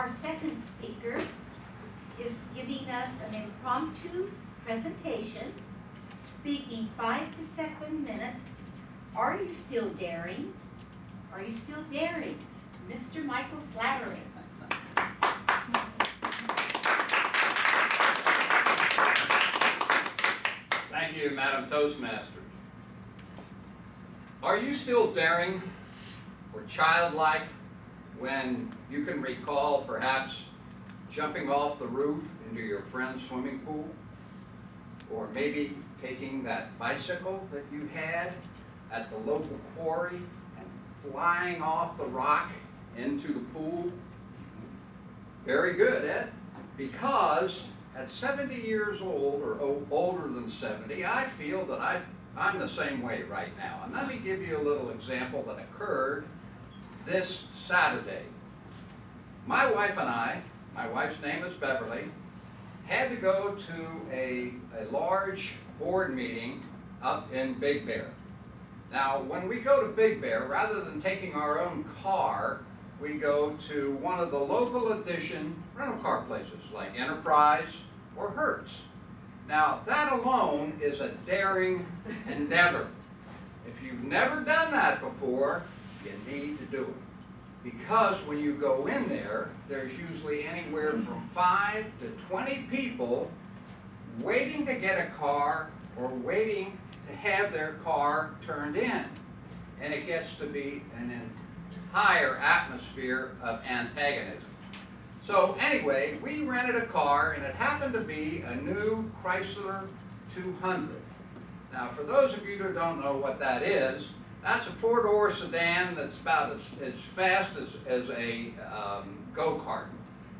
our second speaker is giving us an impromptu presentation, speaking 5 to 7 minutes. Are you still daring? Are you still daring? Mr. Michael Slattery. Thank you, Madam Toastmaster. Are you still daring or childlike when you can recall perhaps jumping off the roof into your friend's swimming pool? Or maybe taking that bicycle that you had at the local quarry and flying off the rock into the pool? Very good, Ed. Because at 70 years old, or older than 70, I feel that I'm the same way right now. And let me give you a little example that occurred this Saturday. My wife and I, my wife's name is Beverly, had to go to a large board meeting up in Big Bear. Now, when we go to Big Bear, rather than taking our own car, we go to one of the local edition rental car places like Enterprise or Hertz. Now, that alone is a daring endeavor. If you've never done that before, you need to do it. Because when you go in there, there's usually anywhere from 5 to 20 people waiting to get a car or waiting to have their car turned in. And it gets to be an entire atmosphere of antagonism. So anyway, we rented a car, and it happened to be a new Chrysler 200. Now, for those of you who don't know what that is, that's a four-door sedan that's about as fast as a go-kart.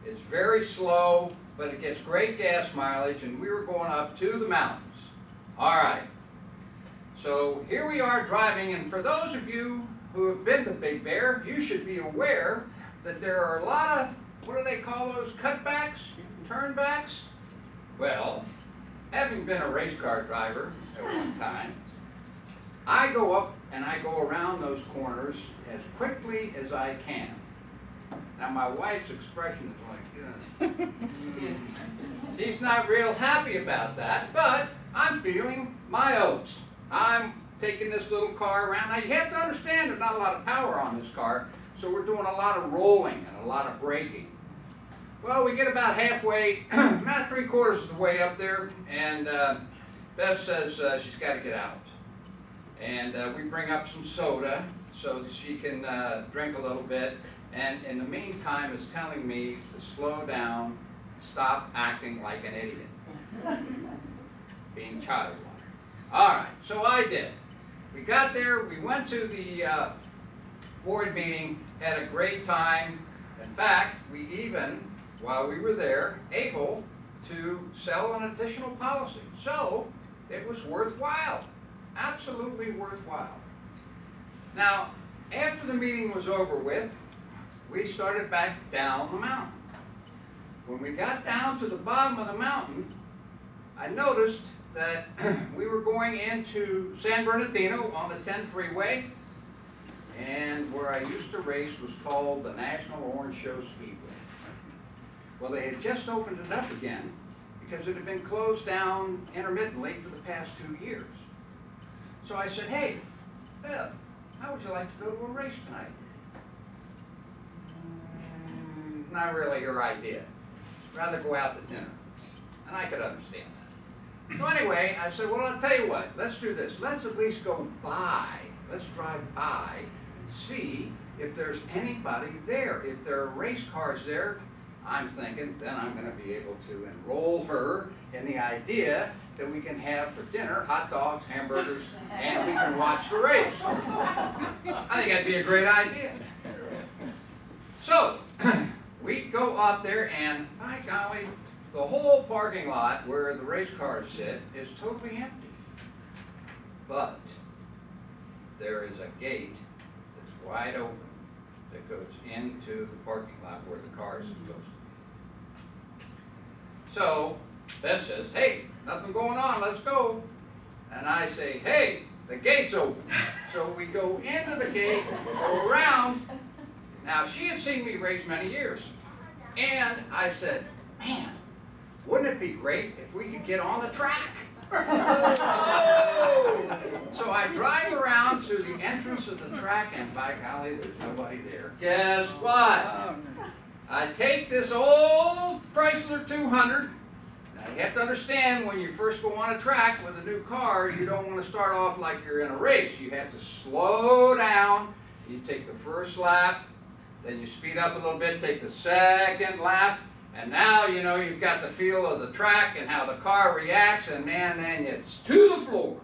It's very slow, but it gets great gas mileage, and we were going up to the mountains. All right. So here we are driving, and for those of you who have been to Big Bear, you should be aware that there are a lot of, what do they call those, cutbacks, turnbacks? Well, having been a race car driver at one time, I go up and I go around those corners as quickly as I can. Now, my wife's expression is like this. She's not real happy about that, but I'm feeling my oats. I'm taking this little car around. Now, you have to understand there's not a lot of power on this car, so we're doing a lot of rolling and a lot of braking. Well, we get about halfway, about 3/4 of the way up there, and Bev says she's got to get out. And we bring up some soda so that she can drink a little bit, and in the meantime is telling me to slow down, stop acting like an idiot, being childlike. All right, so I did. We got there, we went to the board meeting, had a great time. In fact, we even, while we were there, able to sell an additional policy. So it was worthwhile, absolutely worthwhile. Now, after the meeting was over with, we started back down the mountain. When we got down to the bottom of the mountain, I noticed that we were going into San Bernardino on the 10 freeway, and where I used to race was called the National Orange Show Speedway. Well, they had just opened it up again because it had been closed down intermittently for the past 2 years. So I said, hey, Bev, how would you like to go to a race tonight? Not really your idea. Rather go out to dinner. And I could understand that. So anyway, I said, well, I'll tell you what, let's do this. Let's at least go by, let's drive by, see if there's anybody there. If there are race cars there, I'm thinking then I'm going to be able to enroll her in the idea that we can have for dinner hot dogs, hamburgers, and we can watch the race. I think that'd be a great idea. So we go up there, and by golly, the whole parking lot where the race cars sit is totally empty. But there is a gate that's wide open that goes into the parking lot where the cars are supposed to be. So Beth says, hey, nothing going on, let's go. And I say, hey, the gate's open. So we go into the gate, go around. Now, she had seen me race many years. And I said, man, wouldn't it be great if we could get on the track? So I drive around to the entrance of the track, and by golly, there's nobody there. Guess what? I take this old Chrysler 200. Now you have to understand, when you first go on a track with a new car, you don't want to start off like you're in a race. You have to slow down. You take the first lap, then you speed up a little bit, take the second lap, and now you know you've got the feel of the track and how the car reacts, and man, then it's to the floor.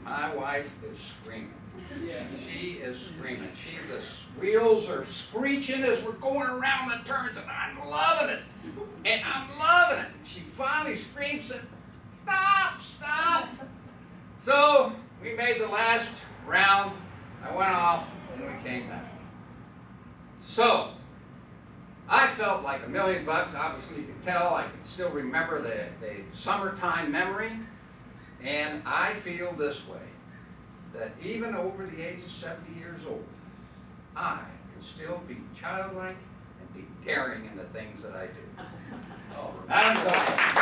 My wife is screaming. She is screaming. The wheels are screeching as we're going around the turns, and I'm loving it. And I'm loving it. She finally screams, and stop, stop. So we made the last round. I went off, and we came back. So I felt like $1,000,000. Obviously, you can tell. I can still remember the summertime memory. And I feel this way, that even over the age of 70 years old, I can still be childlike and be daring in the things that I do. Madam Doctor.